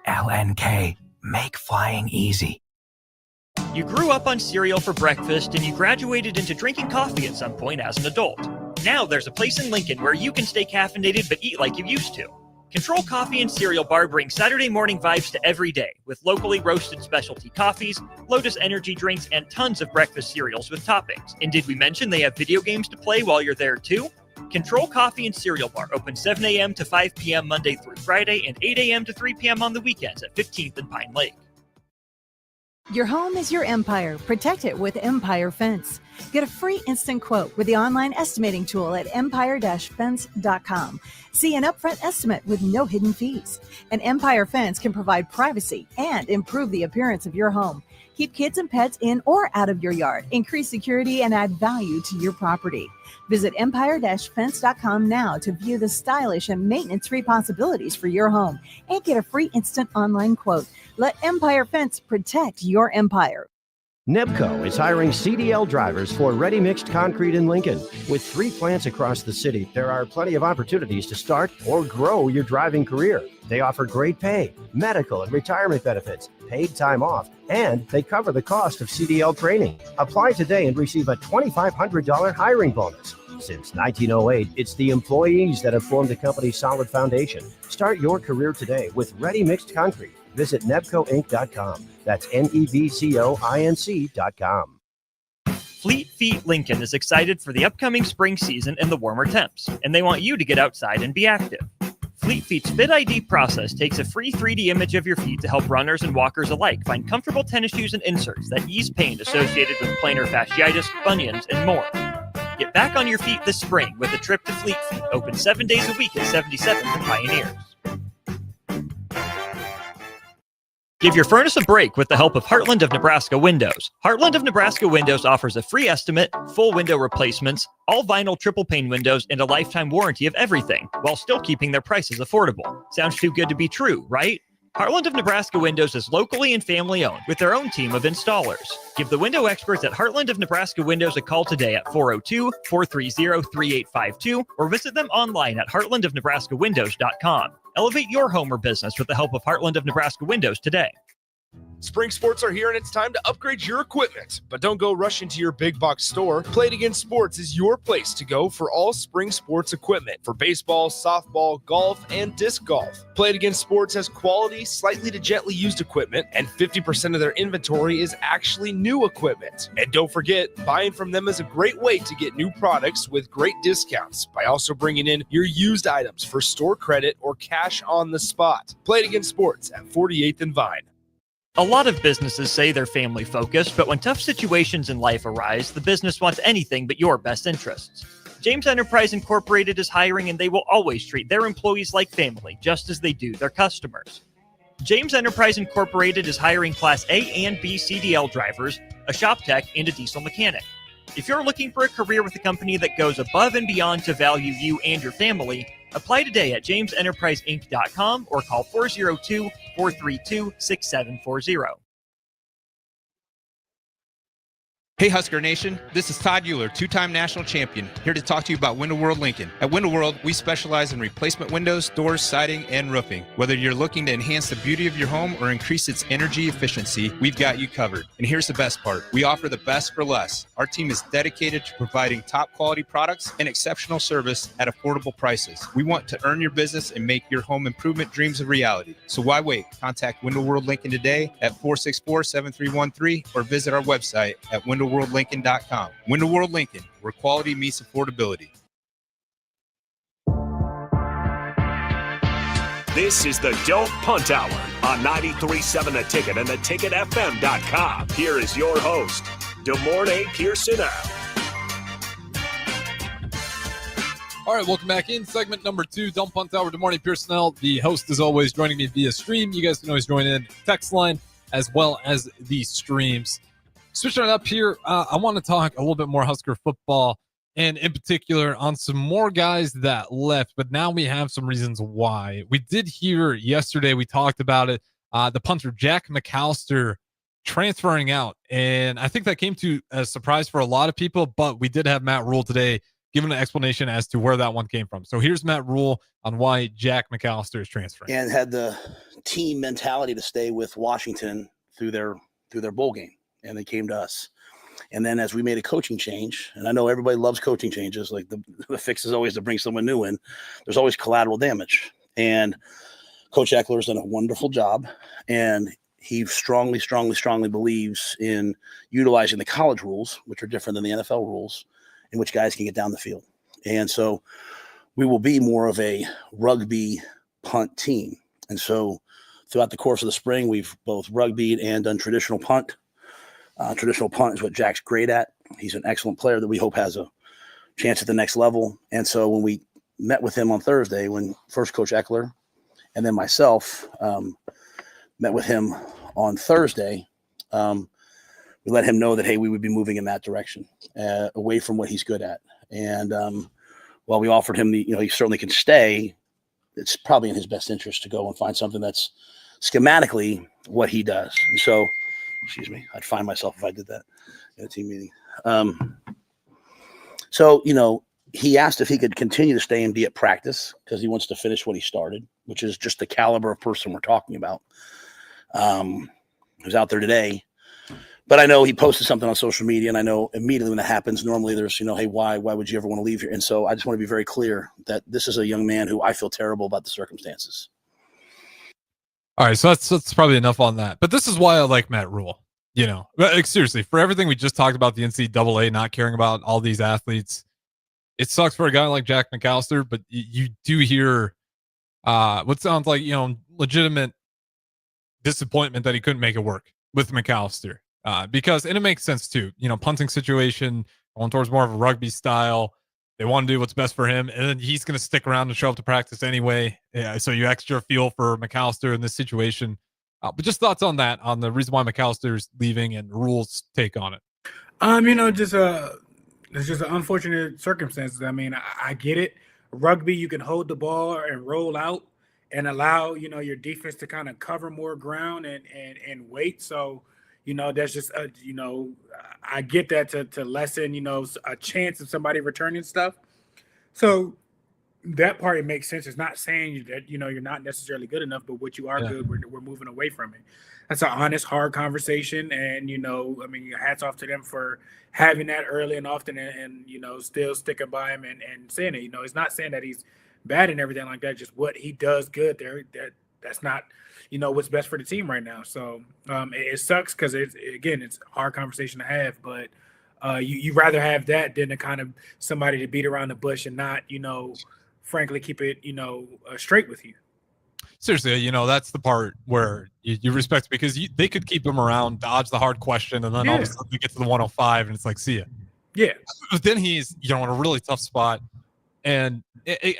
LNK, make flying easy. You grew up on cereal for breakfast and you graduated into drinking coffee at some point as an adult. Now there's a place in Lincoln where you can stay caffeinated but eat like you used to. Control Coffee and Cereal Bar brings Saturday morning vibes to every day with locally roasted specialty coffees, Lotus energy drinks, and tons of breakfast cereals with toppings. And did we mention they have video games to play while you're there too? Control Coffee and Cereal Bar open 7 a.m. to 5 p.m. Monday through Friday and 8 a.m. to 3 p.m. on the weekends at 15th and Pine Lake. Your home is your empire. Protect it with Empire Fence. Get a free instant quote with the online estimating tool at empire-fence.com. See an upfront estimate with no hidden fees. An Empire Fence can provide privacy and improve the appearance of your home. Keep kids and pets in or out of your yard. Increase security and add value to your property. Visit empire-fence.com now to view the stylish and maintenance-free possibilities for your home and get a free instant online quote. Let Empire Fence protect your empire. Nebco is hiring CDL drivers for ready-mixed concrete in Lincoln. With 3 plants across the city, there are plenty of opportunities to start or grow your driving career. They offer great pay, medical and retirement benefits, paid time off, and they cover the cost of CDL training. Apply today and receive a $2,500 hiring bonus. Since 1908, it's the employees that have formed the company's solid foundation. Start your career today with ready-mixed concrete. Visit nebcoinc.com. That's nebcoinc.com. Fleet Feet Lincoln is excited for the upcoming spring season and the warmer temps, and they want you to get outside and be active. Fleet Feet's Fit ID process takes a free 3D image of your feet to help runners and walkers alike find comfortable tennis shoes and inserts that ease pain associated with plantar fasciitis, bunions, and more. Get back on your feet this spring with a trip to Fleet Feet, open 7 days a week at 77th and Pioneers. Give your furnace a break with the help of Heartland of Nebraska Windows. Heartland of Nebraska Windows offers a free estimate, full window replacements, all vinyl triple pane windows, and a lifetime warranty of everything, while still keeping their prices affordable. Sounds too good to be true, right? Heartland of Nebraska Windows is locally and family owned with their own team of installers. Give the window experts at Heartland of Nebraska Windows a call today at 402-430-3852 or visit them online at heartlandofnebraskawindows.com. Elevate your home or business with the help of Heartland of Nebraska Windows today. Spring sports are here and it's time to upgrade your equipment. But don't go rush into your big box store. Play It Again Sports is your place to go for all spring sports equipment for baseball, softball, golf, and disc golf. Play It Again Sports has quality, slightly to gently used equipment, and 50% of their inventory is actually new equipment. And don't forget, buying from them is a great way to get new products with great discounts by also bringing in your used items for store credit or cash on the spot. Play It Again Sports at 48th and Vine. A lot of businesses say they're family focused, but when tough situations in life arise, the business wants anything but your best interests. James Enterprise Incorporated is hiring, and they will always treat their employees like family, just as they do their customers. James Enterprise Incorporated is hiring Class A and B CDL drivers, a shop tech, and a diesel mechanic. If you're looking for a career with a company that goes above and beyond to value you and your family, apply today at jamesenterpriseinc.com or call 402-432-6740. Hey Husker Nation, this is Todd Euler, two-time national champion, here to talk to you about Window World Lincoln. At Window World, we specialize in replacement windows, doors, siding, and roofing. Whether you're looking to enhance the beauty of your home or increase its energy efficiency, we've got you covered. And here's the best part. We offer the best for less. Our team is dedicated to providing top quality products and exceptional service at affordable prices. We want to earn your business and make your home improvement dreams a reality. So why wait? Contact Window World Lincoln today at 464-7313 or visit our website at windowworldlincoln.com. Window World Lincoln, where quality meets affordability. This is the Don't Punt Hour on 93.7 The Ticket and theticketfm.com. Here is your host, DeMornay Pierson-El. All right, welcome back in segment number 2, Don't Punt Hour. Good morning, Pierson-El. The host is always joining me via stream. You guys can always join in text line as well as the streams. Switching it up here, I want to talk a little bit more Husker football, and in particular on some more guys that left, but now we have some reasons why. We did hear yesterday, we talked about it, the punter Jack McAllister transferring out, and I think that came to a surprise for a lot of people, but we did have Matt Rule today giving an explanation as to where that one came from. So here's Matt Rule on why Jack McAllister is transferring. And had the team mentality to stay with Washington through their bowl game. And they came to us. And then as we made a coaching change, and I know everybody loves coaching changes, like the fix is always to bring someone new in, there's always collateral damage. And Coach Eckler's done a wonderful job. And he strongly believes in utilizing the college rules, which are different than the NFL rules, in which guys can get down the field. And so we will be more of a rugby punt team. And so throughout the course of the spring, we've both rugbyed and done traditional punt. Traditional punt is what Jack's great at. He's an excellent player that we hope has a chance at the next level. And so when we met with him on Thursday, when first Coach Eckler and then myself met with him on Thursday, we let him know that, hey, we would be moving in that direction, away from what he's good at. And while we offered him he certainly can stay, it's probably in his best interest to go and find something that's schematically what he does. And so, excuse me, I'd find myself if I did that in a team meeting. So, he asked if he could continue to stay and be at practice because he wants to finish what he started, which is just the caliber of person we're talking about. He was out there today, but I know he posted something on social media, and I know immediately when that happens, normally there's, hey, why would you ever want to leave here? And so I just want to be very clear that this is a young man who I feel terrible about the circumstances. All right, so that's probably enough on that. But this is why I like Matt Rule. Seriously, for everything we just talked about, the NCAA not caring about all these athletes, it sucks for a guy like Jack McAllister. But you do hear what sounds like legitimate disappointment that he couldn't make it work with McAllister, because and it makes sense too. Punting situation going towards more of a rugby style. They want to do what's best for him, and then he's going to stick around and show up to practice anyway. Yeah, so you extra feel for McAllister in this situation. But just thoughts on that, on the reason why McAllister's leaving and Rule's take on it. It's just an unfortunate circumstances. I mean, I get it. Rugby, you can hold the ball and roll out and allow, your defense to kind of cover more ground and wait. So, that's just, I get that to lessen, a chance of somebody returning stuff. So that part, it makes sense. It's not saying that, you're not necessarily good enough, but what you are good, we're moving away from it. That's an honest, hard conversation. And, hats off to them for having that early and often and still sticking by him and saying it. It's not saying that he's bad and everything like that, just what he does good there. That's not, what's best for the team right now. So it sucks because it's a hard conversation to have, but you rather have that than to kind of somebody to beat around the bush and not, frankly, keep it, straight with you. Seriously, that's the part where you respect, because they could keep him around, dodge the hard question, and then all of a sudden they get to the 105 and it's like, see ya. Yeah. But then he's, in a really tough spot. And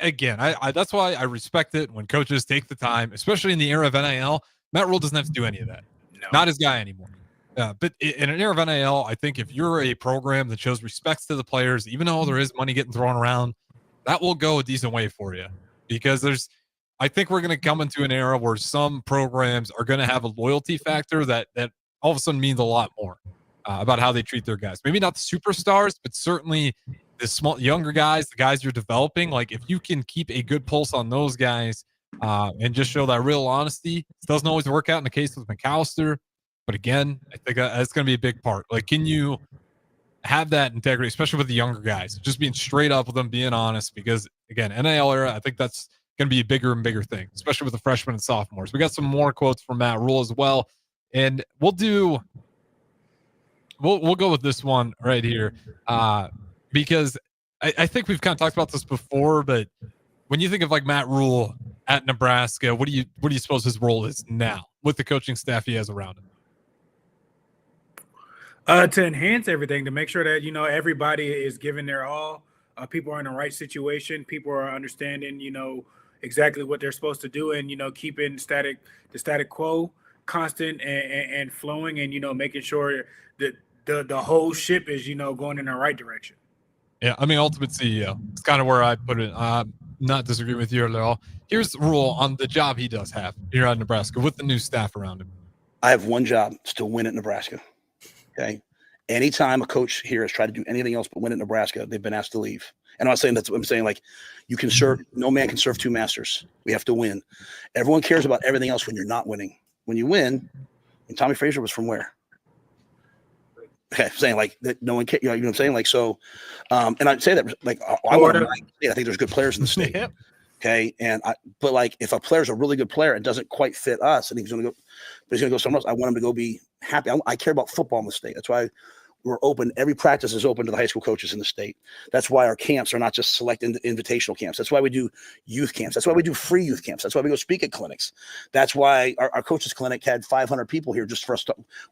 again, I that's why I respect it when coaches take the time, especially in the era of NIL. Matt Rule doesn't have to do any of that. No. Not his guy anymore. But in an era of NIL, I think if you're a program that shows respect to the players, even though there is money getting thrown around, that will go a decent way for you. Because I think we're going to come into an era where some programs are going to have a loyalty factor that all of a sudden means a lot more about how they treat their guys. Maybe not the superstars, but certainly the small, younger guys, the guys you're developing. Like, if you can keep a good pulse on those guys and just show that real honesty, it doesn't always work out in the case with McAllister. But again, I think that's going to be a big part. Like, can you have that integrity, especially with the younger guys, just being straight up with them, being honest? Because again, NIL era, I think that's going to be a bigger and bigger thing, especially with the freshmen and sophomores. We got some more quotes from Matt Rule as well, and we'll go with this one right here because I think we've kind of talked about this before. But when you think of like Matt Rule at Nebraska, what do you suppose his role is now with the coaching staff he has around him? To enhance everything, to make sure that, everybody is giving their all. People are in the right situation. People are understanding, exactly what they're supposed to do, and, keeping the static quo constant and flowing, and, making sure that the whole ship is, going in the right direction. Yeah, ultimate CEO. It's kind of where I put it. Not disagreeing with you at all. Here's the rule on the job he does have here at Nebraska with the new staff around him. I have one job: it's to win at Nebraska. Okay. Anytime a coach here has tried to do anything else but win at Nebraska, they've been asked to leave. And I'm not saying that's what I'm saying. Like, you can serve, no man can serve two masters. We have to win. Everyone cares about everything else when you're not winning. When you win, and Tommy Frazier was from where? Okay, I'm saying like that no one cares. You know what I'm saying? Like, so, and I'd say that like I think there's good players in the state. Yep. Okay. But like, if a player's a really good player and doesn't quite fit us and he's going to go somewhere else, I want him to go be happy. I care about football in the state. That's why we're open. Every practice is open to the high school coaches in the state. That's why our camps are not just select invitational camps. That's why we do youth camps. That's why we do free youth camps. That's why we go speak at clinics. That's why our coaches clinic had 500 people here just for us.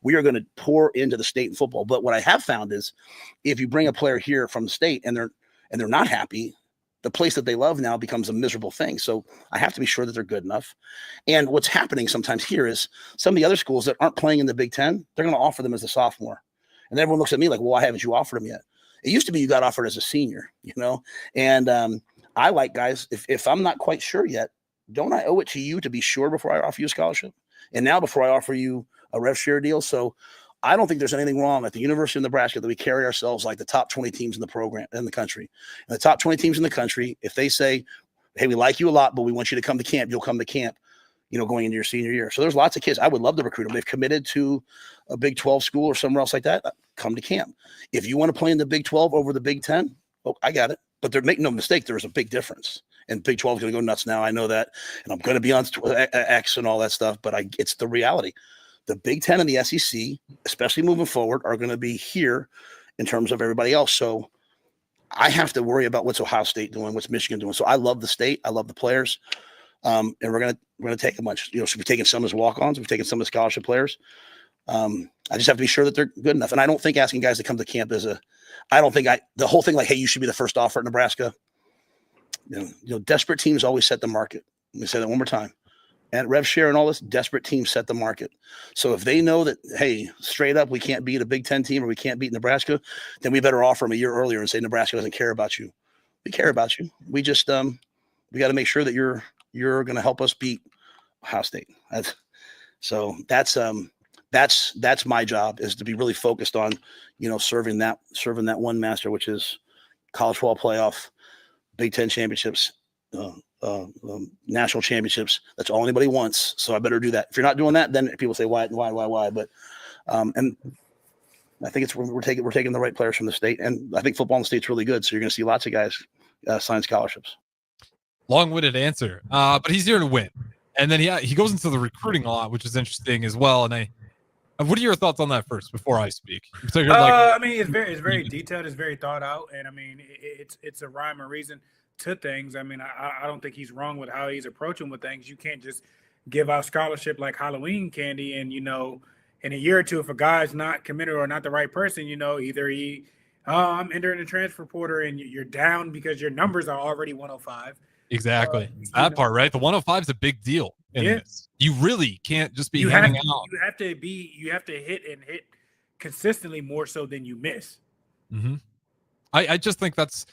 We are going to pour into the state in football. But what I have found is if you bring a player here from the state and they're not happy, the place that they love now becomes a miserable thing. So I have to be sure that they're good enough. And what's happening sometimes here is some of the other schools that aren't playing in the Big Ten, they're going to offer them as a sophomore. And everyone looks at me like, well, why haven't you offered him yet? It used to be you got offered as a senior, And I like guys, if I'm not quite sure yet, don't I owe it to you to be sure before I offer you a scholarship? And now before I offer you a rev share deal. So I don't think there's anything wrong at the University of Nebraska that we carry ourselves like the top 20 teams in the program in the country. And the top 20 teams in the country, if they say, hey, we like you a lot, but we want you to come to camp, you'll come to camp, going into your senior year. So there's lots of kids. I would love to recruit them. They've committed to a Big 12 school or somewhere else like that. Come to camp. If you want to play in the Big 12 over the Big 10, I got it. But make no mistake, there's a big difference. And Big 12 is going to go nuts now. I know that. And I'm going to be on X and all that stuff. But it's the reality. The Big 10 and the SEC, especially moving forward, are going to be here in terms of everybody else. So I have to worry about what's Ohio State doing, what's Michigan doing. So I love the state. I love the players. And we're gonna take a bunch. So we've taken some as walk-ons. We've taken some as scholarship players. I just have to be sure that they're good enough. And I don't think asking guys to come to camp the whole thing like, hey, you should be the first offer at Nebraska. Desperate teams always set the market. Let me say that one more time. And rev share and all this, desperate teams set the market. So if they know that, hey, straight up, we can't beat a Big Ten team or we can't beat Nebraska, then we better offer them a year earlier and say Nebraska doesn't care about you. We care about you. We just we got to make sure that you're going to help us beat Ohio State. That's my job, is to be really focused on, serving that one master, which is college football playoff, Big Ten championships, national championships. That's all anybody wants. So I better do that. If you're not doing that, then people say why. But and I think we're taking the right players from the state, and I think football in the state's really good. So you're going to see lots of guys sign scholarships. Long-winded answer, but he's here to win. And then he goes into the recruiting a lot, which is interesting as well. And what are your thoughts on that first before I speak? I mean, it's very detailed. It's very thought out, and I mean, it's a rhyme or reason to things. I mean, I don't think he's wrong with how he's approaching with things. You can't just give out scholarship like Halloween candy, and in a year or two, if a guy's not committed or not the right person, either I'm entering the transfer portal and you're down because your numbers are already 105. Exactly. That part, right? The 105 is a big deal. This. You really can't just be hanging out. You have to hit consistently more so than you miss. Mm-hmm. I just think that's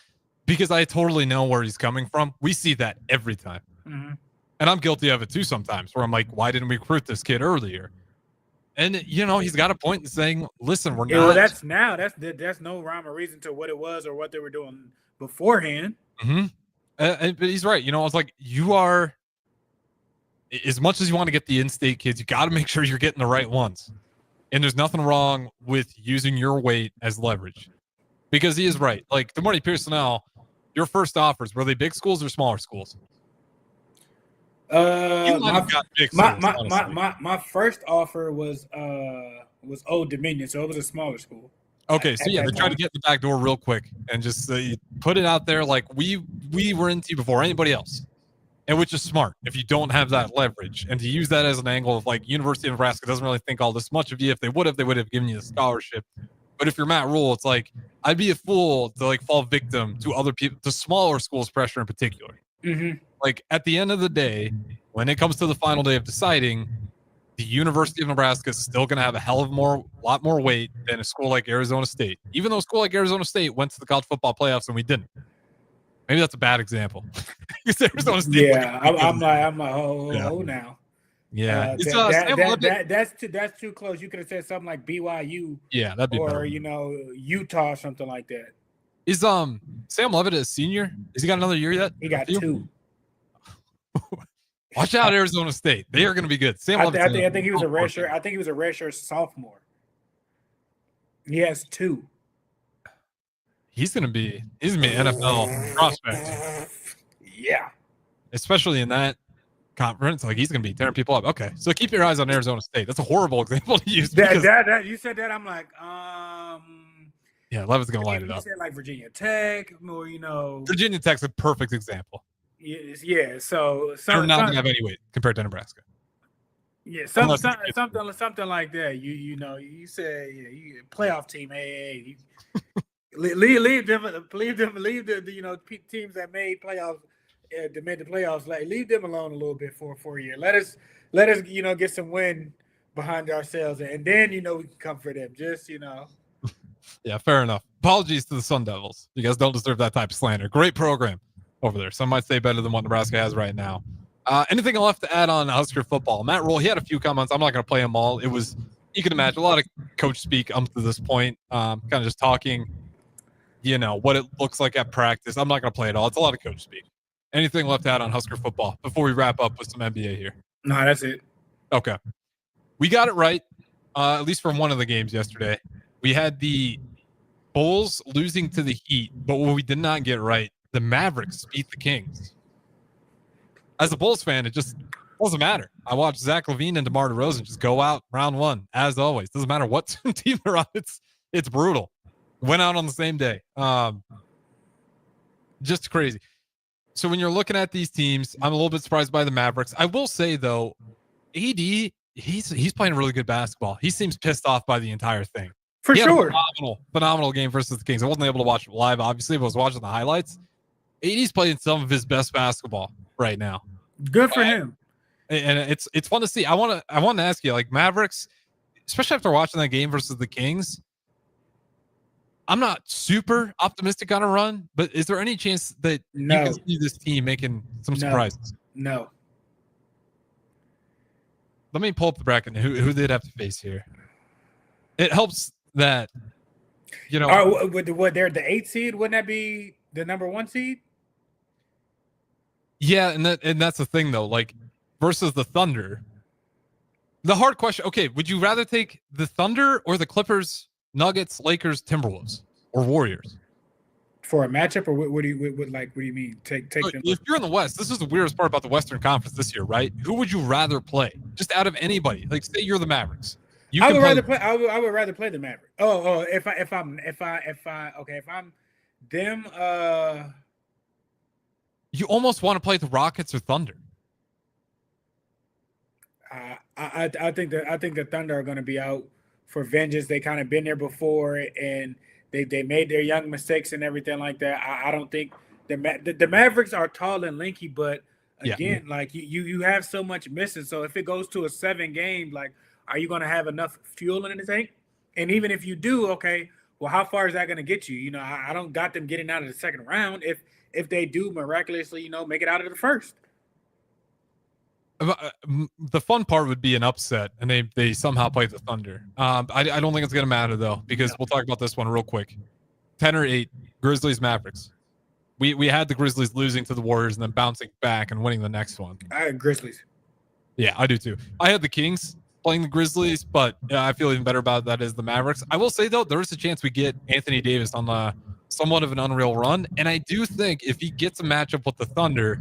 because I totally know where he's coming from. We see that every time. Mm-hmm. And I'm guilty of it too sometimes where I'm like, why didn't we recruit this kid earlier? And, he's got a point in saying, listen, we're not. Well, that's no rhyme or reason to what it was or what they were doing beforehand. Mm-hmm. But he's right. I was like, you are, as much as you want to get the in-state kids, you got to make sure you're getting the right ones. And there's nothing wrong with using your weight as leverage. Because he is right. Like, the morning Pierson-El, your first offers, were they big schools or smaller schools? My first offer was Old Dominion, so it was a smaller school. Okay, so they tried to get the back door real quick and just put it out there like we were into you before anybody else, and which is smart if you don't have that leverage, and to use that as an angle of like University of Nebraska doesn't really think all this much of you. If they would have given you the scholarship. But if you're Matt Rule, it's like I'd be a fool to like fall victim to other people, to smaller schools' pressure in particular. Mm-hmm. Like at the end of the day, when it comes to the final day of deciding, the University of Nebraska is still going to have a lot more weight than a school like Arizona State. Even though a school like Arizona State went to the college football playoffs and we didn't. Maybe that's a bad example. Arizona State. Yeah, I'm like, now. Yeah, that's too close. You could have said something like BYU. Yeah, that'd be or better. Utah, something like that. Is Sam Levitt a senior? Has he got another year yet? He got 2. Watch out, Arizona State. They are going to be good. I think he was a redshirt. I think he was a redshirt sophomore. He has 2. He's going to be an NFL prospect. Yeah, especially in that conference. Like he's going to be tearing people up. Okay, so keep your eyes on Arizona State. That's a horrible example to use. That you said that. I'm like, yeah, Levitt's going to light it up. You said like Virginia Tech, or Virginia Tech's a perfect example. Yeah, so they're not going to have any weight compared to Nebraska. Yeah, something like that. You say playoff team. Hey, leave them the teams that made playoffs, made the playoffs. Like leave them alone a little bit for 4 years. Let us get some win behind ourselves, and then we can come for them. Just Yeah, fair enough. Apologies to the Sun Devils. You guys don't deserve that type of slander. Great program over there. Some might say better than what Nebraska has right now. Anything left to add on Husker football? Matt Rule, he had a few comments. I'm not going to play them all. It was, you can imagine, a lot of coach speak up to this point, kind of just talking, what it looks like at practice. I'm not going to play it all. It's a lot of coach speak. Anything left to add on Husker football before we wrap up with some NBA here? No, that's it. Okay. We got it right, at least from one of the games yesterday. We had the Bulls losing to the Heat, but what we did not get right, the Mavericks beat the Kings. As a Bulls fan, it just doesn't matter. I watched Zach LaVine and DeMar DeRozan just go out round one, as always. Doesn't matter what team they're on. It's brutal. Went out on the same day. Just crazy. So when you're looking at these teams, I'm a little bit surprised by the Mavericks. I will say, though, AD, he's playing really good basketball. He seems pissed off by the entire thing. For sure. Phenomenal game versus the Kings. I wasn't able to watch it live, obviously, but I was watching the highlights. AD's playing some of his best basketball right now. Good for him. And it's fun to see. I want to ask you, like Mavericks, especially after watching that game versus the Kings, I'm not super optimistic on a run, but is there any chance that you can see this team making some surprises? No. Let me pull up the bracket. Who they'd have to face here. It helps that, what they're the 8th seed? Wouldn't that be the number 1 seed? Yeah, and that's the thing though. Like versus the Thunder, the hard question. Okay, would you rather take the Thunder or the Clippers, Nuggets, Lakers, Timberwolves, or Warriors? For a matchup, or what do you mean? Take Look, them. if you're in the West, this is the weirdest part about the Western Conference this year, right? Who would you rather play? Just out of anybody, like say you're the Mavericks. I would rather play the Mavericks. If I'm them, you almost want to play the Rockets or Thunder. I think the Thunder are going to be out for vengeance. They kind of been there before, and they made their young mistakes and everything like that. I don't think the Mavericks are tall and lanky, but again, like you have so much missing. So if it goes to a 7-game, like, are you going to have enough fuel in the tank? And even if you do, okay, well, how far is that going to get you? You know, I don't got them getting out of the second round if they do miraculously, make it out of the first. The fun part would be an upset, and they somehow play the Thunder. I don't think it's going to matter, though, because we'll talk about this one real quick. 10 or 8, Grizzlies, Mavericks. We had the Grizzlies losing to the Warriors and then bouncing back and winning the next one. I had Grizzlies. Yeah, I do too. I had the Kings playing the Grizzlies, but I feel even better about that as the Mavericks. I will say, though, there is a chance we get Anthony Davis on somewhat of an unreal run, and I do think if he gets a matchup with the Thunder,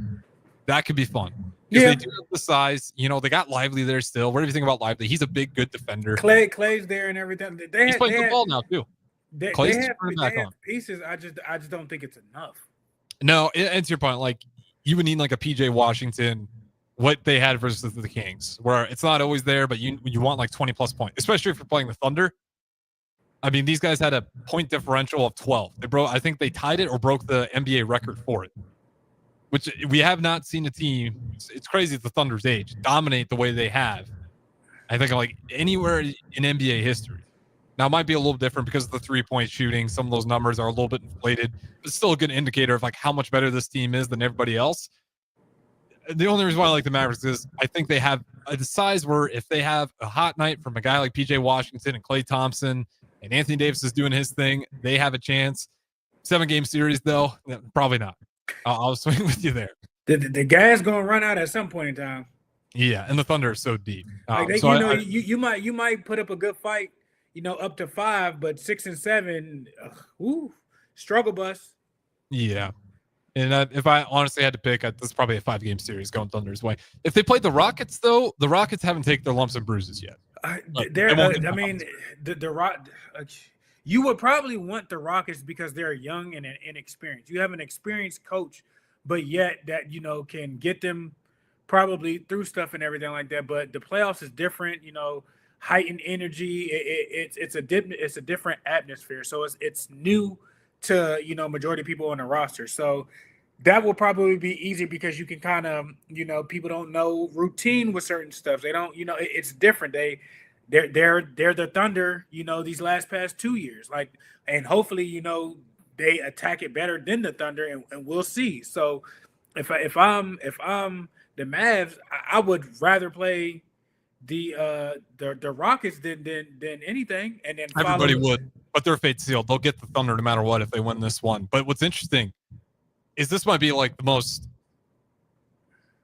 that could be fun. Because they do have the size. They got Lively there still. What do you think about Lively? He's a big, good defender. Clay's there and everything. He's playing good ball now, too. Clay's back on. Pieces. I just don't think it's enough. No, and to your point, like, you would need like a PJ Washington, what they had versus the Kings, where it's not always there, but you want like 20-plus points, especially if you're playing the Thunder. I mean, these guys had a point differential of 12. I think they tied it or broke the NBA record for it, which we have not seen a team. It's crazy at the Thunder's age dominate the way they have. I think like anywhere in NBA history. Now, it might be a little different because of the 3-point shooting. Some of those numbers are a little bit inflated. It's still a good indicator of like how much better this team is than everybody else. The only reason why I like the Mavericks is I think they have the size where if they have a hot night from a guy like PJ Washington and Klay Thompson and Anthony Davis is doing his thing, they have a chance. 7-game series, though, probably not. I'll swing with you there. The gas going to run out at some point in time. Yeah, and the Thunder is so deep. You might put up a good fight, up to 5, but 6 and 7, struggle bus. Yeah. And if I honestly had to pick, that's probably a 5-game series going Thunder's way. If they played the Rockets, though, the Rockets haven't taken their lumps and bruises yet. You would probably want the Rockets because they're young and inexperienced. You have an experienced coach, but yet that, can get them probably through stuff and everything like that. But the playoffs is different, heightened energy. It's a different atmosphere. So it's new to, majority of people on the roster. So that will probably be easy because you can kind of, people don't know routine with certain stuff. They don't, it's different. They're the Thunder, these past 2 years, like, and hopefully, they attack it better than the Thunder, and we'll see. So if I'm the Mavs, I would rather play the Rockets than anything, and then everybody would, but their fate's sealed. They'll get the Thunder no matter what if they win this one. But what's interesting is this might be like the most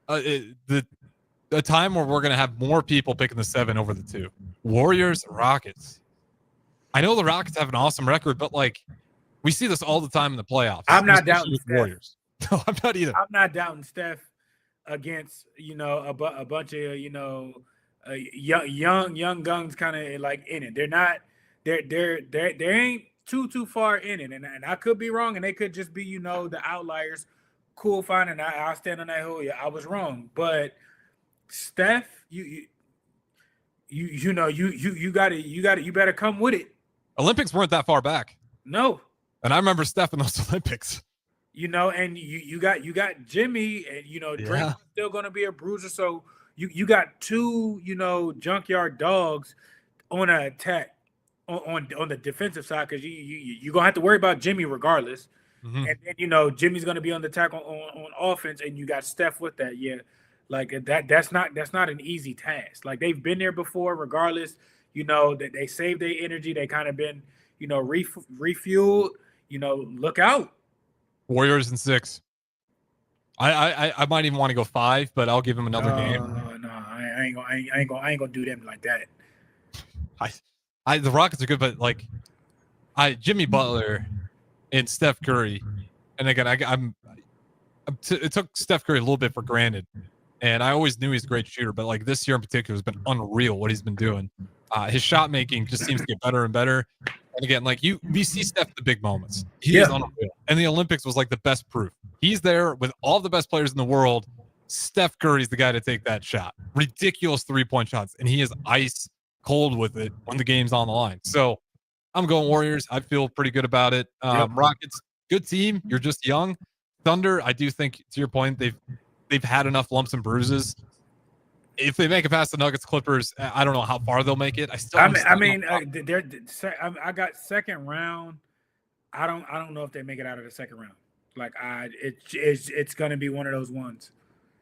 a time where we're going to have more people picking the 7 over the 2. Warriors, Rockets. I know the Rockets have an awesome record, but like we see this all the time in the playoffs. I'm not doubting Steph. Warriors. No, I'm not either. I'm not doubting Steph against a bunch of young guns kind of like in it. They're not. They ain't too far in it, and I could be wrong, and they could just be the outliers. Cool, fine, and I'll stand on that hill. Yeah, I was wrong, but Steph, you better come with it. Olympics weren't that far back. No, and I remember Steph in those Olympics. And you got Jimmy, and Drake's still gonna be a bruiser. So you got 2 junkyard dogs on an attack on the defensive side because you're gonna have to worry about Jimmy regardless. Mm-hmm. And then Jimmy's gonna be on the attack on offense, and you got Steph with that. Yeah. Like that's not an easy task. Like they've been there before, regardless. That they saved their energy. They kind of been, refueled. Look out. Warriors in 6. I might even want to go 5, but I'll give him another game. No, I ain't gonna do them like that. The Rockets are good, but like, Jimmy Butler and Steph Curry, and again, it took Steph Curry a little bit for granted, and I always knew he's a great shooter, but like this year in particular has been unreal what he's been doing. His shot making just seems to get better and better. And again, like we see Steph the big moments. He is unreal, and the Olympics was like the best proof. He's there with all the best players in the world. Steph Curry's the guy to take that shot. Ridiculous 3-point shots, and he is ice cold with it when the game's on the line. So I'm going Warriors. I feel pretty good about it. Rockets, good team. You're just young. Thunder, I do think, to your point, they've had enough lumps and bruises. If they make it past the Nuggets, Clippers, I don't know how far they'll make it. I got second round. I don't know if they make it out of the second round. Like it's going to be one of those ones.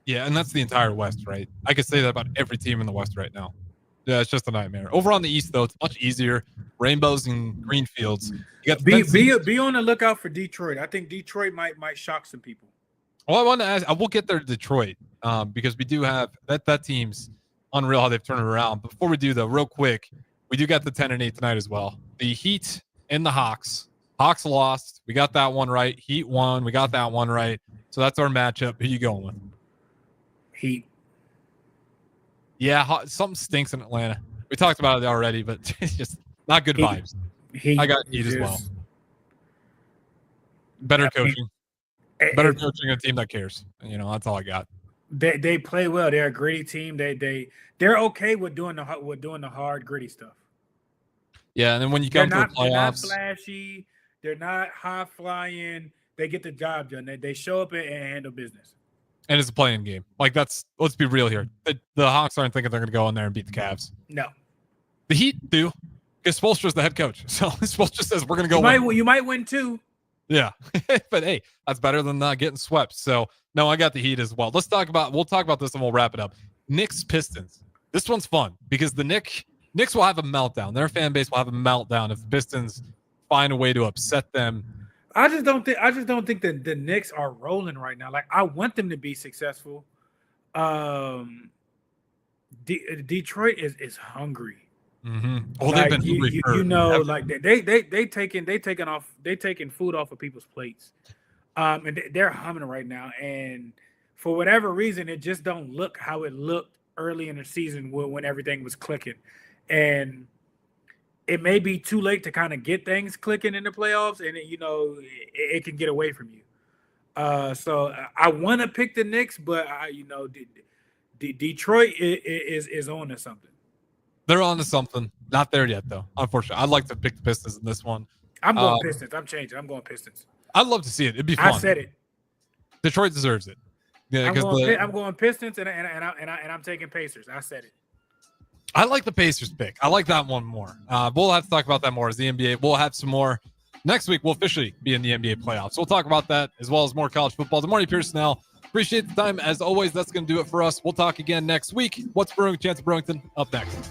Yeah, and that's the entire West, right? I could say that about every team in the West right now. Yeah, it's just a nightmare. Over on the East, though, it's much easier. Rainbows and green fields. You got be on the lookout for Detroit. I think Detroit might shock some people. Well, I want to ask. I will get there to Detroit because we do have that team's unreal how they've turned it around. But before we do, though, real quick, we do got the 10-8 tonight as well. The Heat and the Hawks. Hawks lost. We got that one right. Heat won. We got that one right. So that's our matchup. Who you going with? Heat. Yeah, something stinks in Atlanta. We talked about it already, but it's just not good vibes. I got Heat as well. Better coaching. Better coaching a team that cares. That's all I got. They play well. They're a gritty team. They're okay with doing the hard, gritty stuff. Yeah, and then when you come to the playoffs, they're not flashy. They're not high flying. They get the job done. They show up and handle business. And it's a playing game. Like let's be real here. The Hawks aren't thinking they're going to go in there and beat the Cavs. No. The Heat do. Because Spoelstra's the head coach. So Spoelstra says we're going to go You might win too. Yeah. But hey, that's better than getting swept. So no, I got the Heat as well. We'll talk about this and we'll wrap it up. Knicks Pistons. This one's fun because the Knicks will have a meltdown. Their fan base will have a meltdown if the Pistons find a way to upset them. I just don't think that the Knicks are rolling right now. Like I want them to be successful. Detroit is hungry. Mm-hmm. Well, they've been hungry they taking food off of people's plates, and they're humming right now. And for whatever reason, it just don't look how it looked early in the season when everything was clicking, and it may be too late to kind of get things clicking in the playoffs, and it can get away from you. So I want to pick the Knicks, but Detroit is on to something. They're on to something. Not there yet, though. Unfortunately, I'd like to pick the Pistons in this one. I'm going Pistons. I'm changing. I'm going Pistons. I'd love to see it. It'd be fun. I said it. Detroit deserves it. Yeah, I'm going Pistons, and I'm taking Pacers. I said it. I like the Pacers pick. I like that one more. We'll have to talk about that more as the NBA. We'll have some more. Next week, we'll officially be in the NBA playoffs. We'll talk about that as well as more college football. Good morning, Pierson-El. Appreciate the time. As always, that's going to do it for us. We'll talk again next week. What's brewing? Chance of Brewington up next.